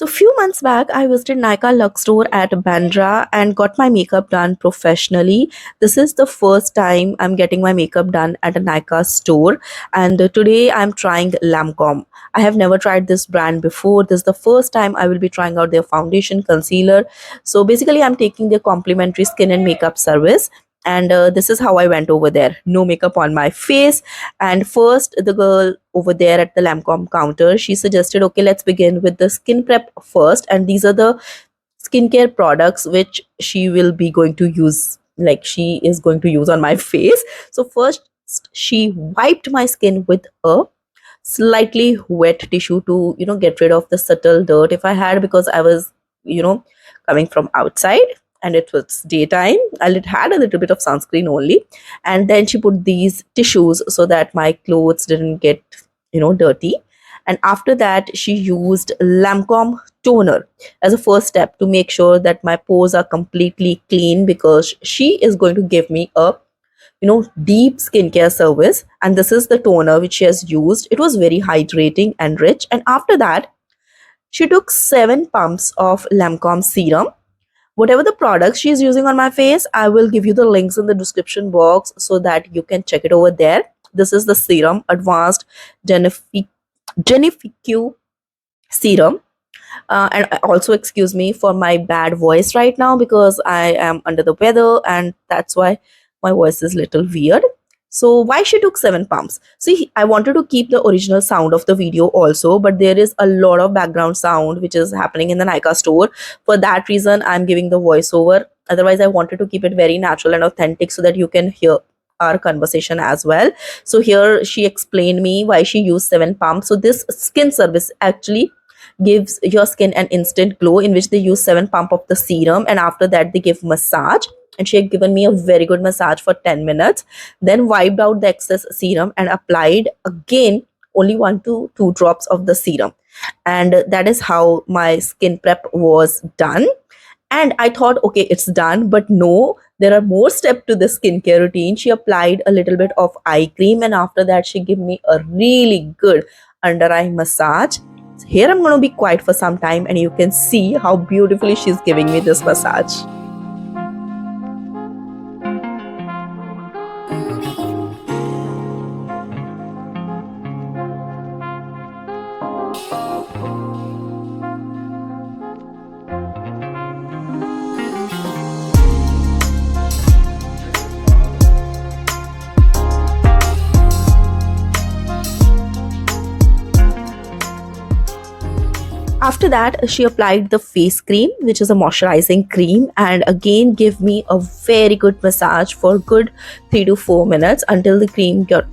So few months back, I visited Nykaa Luxe store at Bandra and got my makeup done professionally. This is the first time I'm getting my makeup done at a Nykaa store, and today I'm trying Lancome. I have never tried this brand before. This is the first time I will be trying out their foundation concealer. So basically, I'm taking their complimentary skin and makeup service. And this is how I went over there. No makeup on my face, and first, the girl over there at the Lancome counter, she suggested, okay, let's begin with the skin prep first. And these are the skincare products which she will be going to use, like she is going to use on my face. So first, she wiped my skin with a slightly wet tissue to, get rid of the subtle dirt if I had, because I was, coming from outside and it was daytime and it had a little bit of sunscreen only. And then she put these tissues so that my clothes didn't get dirty. And after that, she used Lancome toner as a first step to make sure that my pores are completely clean, because she is going to give me a deep skincare service. And this is the toner which she has used. It was very hydrating and rich. And after that, she took 7 pumps of Lancome serum. Whatever the products she is using on my face, I will give you the links in the description box so that you can check it over there. This is the serum, advanced Genifique serum. And also excuse me for my bad voice right now, because I am under the weather and that's why my voice is little weird. So why she took 7 pumps? See, I wanted to keep the original sound of the video also, but there is a lot of background sound which is happening in the Nykaa store. For that reason, I'm giving the voiceover. Otherwise, I wanted to keep it very natural and authentic so that you can hear our conversation as well. So here she explained me why she used 7 pumps. So this skin service actually gives your skin an instant glow, in which they use 7 pump of the serum, and after that they give massage. And she had given me a very good massage for 10 minutes, then wiped out the excess serum and applied again only 1 to 2 drops of the serum. And that is how my skin prep was done. And I thought, okay, it's done, but no, there are more steps to the skincare routine. She applied a little bit of eye cream, and after that she gave me a really good under eye massage. Here I'm going to be quiet for some time and you can see how beautifully she's giving me this massage. After that, she applied the face cream, which is a moisturizing cream, and again gave me a very good massage for good 3 to 4 minutes until the cream got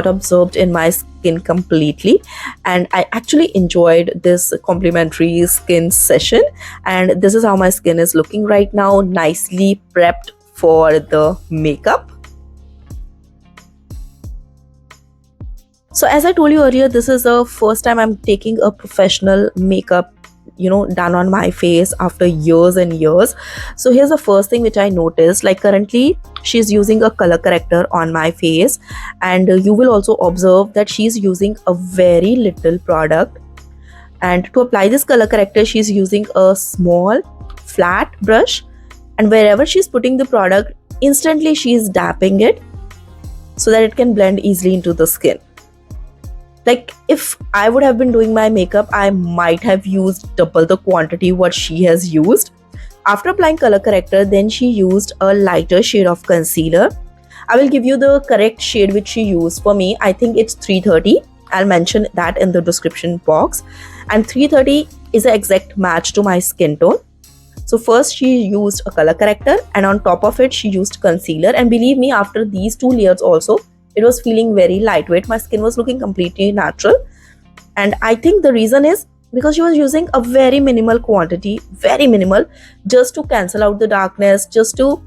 absorbed in my skin completely. And I actually enjoyed this complimentary skin session, and this is how my skin is looking right now, nicely prepped for the makeup. So as I told you earlier, this is the first time I'm taking a professional makeup, done on my face after years and years. So here's the first thing which I noticed. Like currently, she's using a color corrector on my face, and you will also observe that she's using a very little product. And to apply this color corrector, she's using a small flat brush, and wherever she's putting the product, instantly she's dapping it so that it can blend easily into the skin. Like if I would have been doing my makeup, I might have used double the quantity what she has used. After applying color corrector, then she used a lighter shade of concealer. I will give you the correct shade which she used. For me, I think it's 330. I'll mention that in the description box. And 330 is an exact match to my skin tone. So first she used a color corrector, and on top of it she used concealer. And believe me, after these 2 layers also, it was feeling very lightweight. My skin was looking completely natural. And I think the reason is because she was using a very minimal quantity, very minimal, just to cancel out the darkness, just to,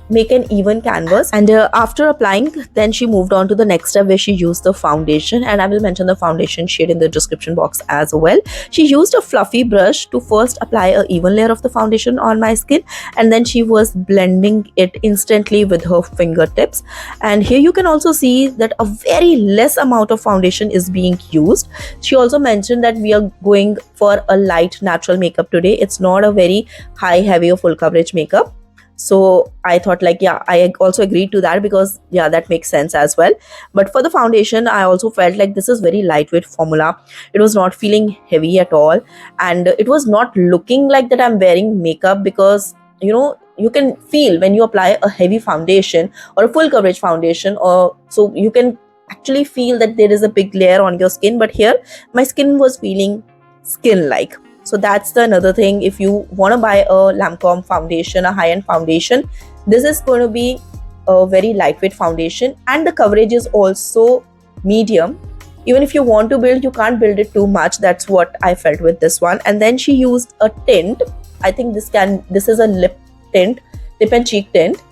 make an even canvas. And after applying, then she moved on to the next step where she used the foundation, and I will mention the foundation shade in the description box as well. She used a fluffy brush to first apply a even layer of the foundation on my skin, and then she was blending it instantly with her fingertips. And here you can also see that a very less amount of foundation is being used. She also mentioned that we are going for a light natural makeup today. It's not a very high heavy or full coverage makeup. So I thought, like, yeah, I also agreed to that, because yeah, that makes sense as well. But for the foundation, I also felt like this is very lightweight formula. It was not feeling heavy at all, and it was not looking like that I'm wearing makeup, because you can feel when you apply a heavy foundation or a full coverage foundation, or so you can actually feel that there is a big layer on your skin. But here my skin was feeling skin like. So that's the another thing. If you want to buy a Lancome foundation, a high-end foundation, this is going to be a very lightweight foundation, and the coverage is also medium. Even if you want to build, you can't build it too much. That's what I felt with this one. And then she used a tint. I think this is a lip tint, lip and cheek tint,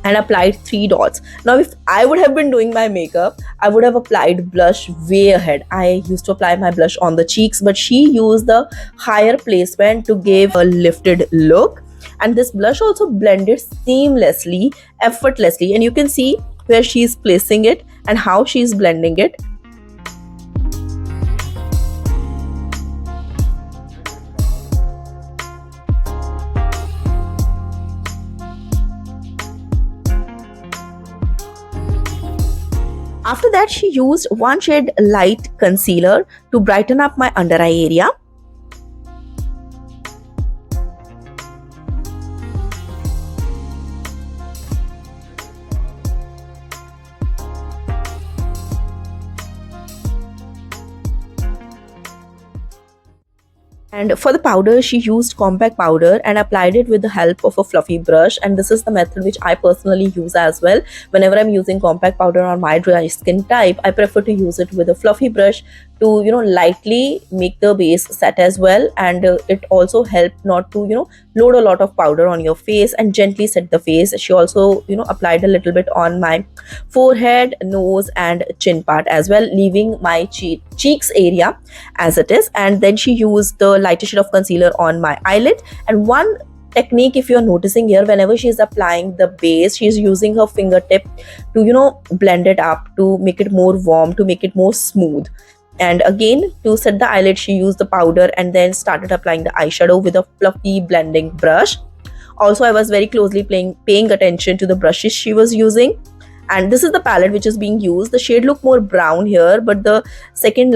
and applied 3 dots. Now, if I would have been doing my makeup, I would have applied blush way ahead. I used to apply my blush on the cheeks, but she used the higher placement to give a lifted look. And this blush also blended seamlessly, effortlessly, and you can see where she's placing it and how she's blending it. After that, she used one shade light concealer to brighten up my under eye area. And for the powder, she used compact powder and applied it with the help of a fluffy brush. And this is the method which I personally use as well. Whenever I'm using compact powder on my dry skin type, I prefer to use it with a fluffy brush to lightly make the base set as well. And it also helped not to load a lot of powder on your face, and gently set the face. She also applied a little bit on my forehead, nose and chin part as well, leaving my cheeks area as it is. And then she used the lighter shade of concealer on my eyelid. And one technique, if you're noticing here, whenever she's applying the base, she's using her fingertip to blend it up, to make it more warm, to make it more smooth. And again, to set the eyelid, she used the powder and then started applying the eyeshadow with a fluffy blending brush. Also, I was very closely paying attention to the brushes she was using. And this is the palette which is being used. The shade look more brown here, but the second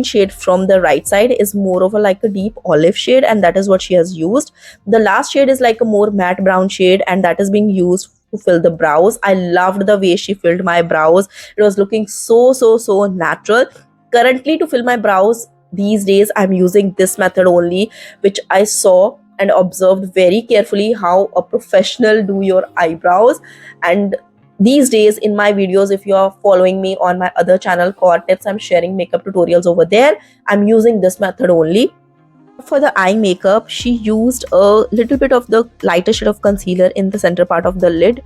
shade from the right side is more of like a deep olive shade, and that is what she has used. The last shade is like a more matte brown shade, and that is being used to fill the brows. I loved the way she filled my brows. It was looking so natural. Currently, to fill my brows these days, I'm using this method only, which I saw and observed very carefully how a professional do your eyebrows. And these days in my videos, if you are following me on my other channel, Core Tips, I'm sharing makeup tutorials over there. I'm using this method only. For the eye makeup, she used a little bit of the lighter shade of concealer in the center part of the lid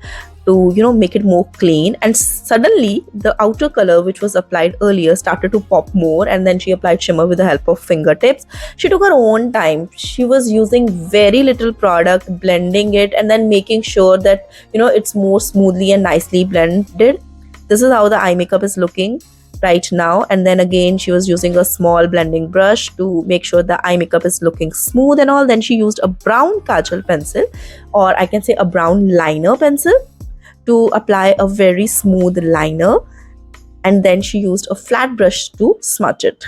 to make it more clean. And suddenly the outer color which was applied earlier started to pop more, and then she applied shimmer with the help of fingertips. She took her own time. She was using very little product, blending it and then making sure that it's more smoothly and nicely blended. This is how the eye makeup is looking right now. And then again, she was using a small blending brush to make sure the eye makeup is looking smooth and all. Then she used a brown kajal pencil, or I can say a brown liner pencil, to apply a very smooth liner. And then she used a flat brush to smudge it.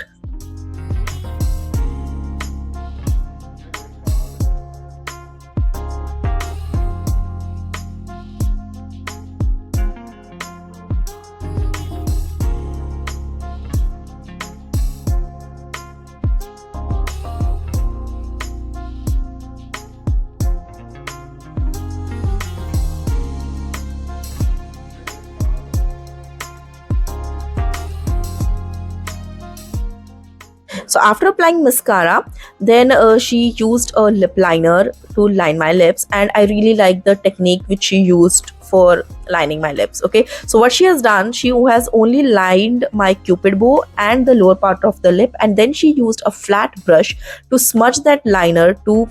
So after applying mascara, then she used a lip liner to line my lips, and I really like the technique which she used for lining my lips. Okay, so what she has done, she has only lined my cupid bow and the lower part of the lip, and then she used a flat brush to smudge that liner to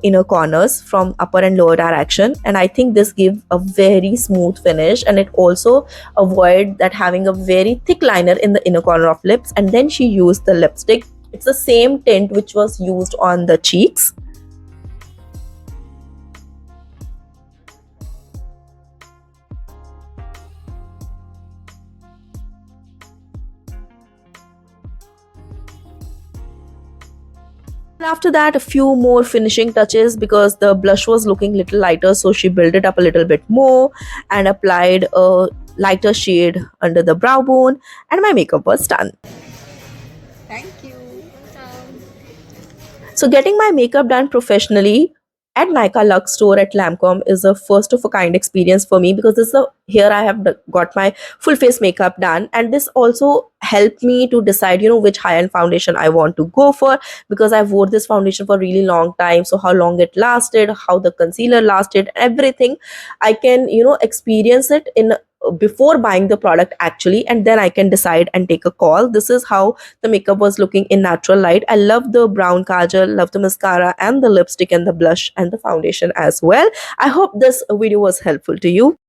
inner corners from upper and lower direction. And I think this gives a very smooth finish, and it also avoid that having a very thick liner in the inner corner of lips. And then she used the lipstick. It's the same tint which was used on the cheeks. After that, a few more finishing touches because the blush was looking little lighter, so she built it up a little bit more and applied a lighter shade under the brow bone, and my makeup was done. Thank you. So getting my makeup done professionally at Nykaa Luxe store at Lancome is a first of a kind experience for me, because this is here I have got my full face makeup done, and this also helped me to decide, which high end foundation I want to go for, because I wore this foundation for a really long time. So how long it lasted, how the concealer lasted, everything I can experience it in before buying the product actually, and then I can decide and take a call. This is how the makeup was looking in natural light. I love the brown kajal, love the mascara and the lipstick and the blush and the foundation as well. I hope this video was helpful to you.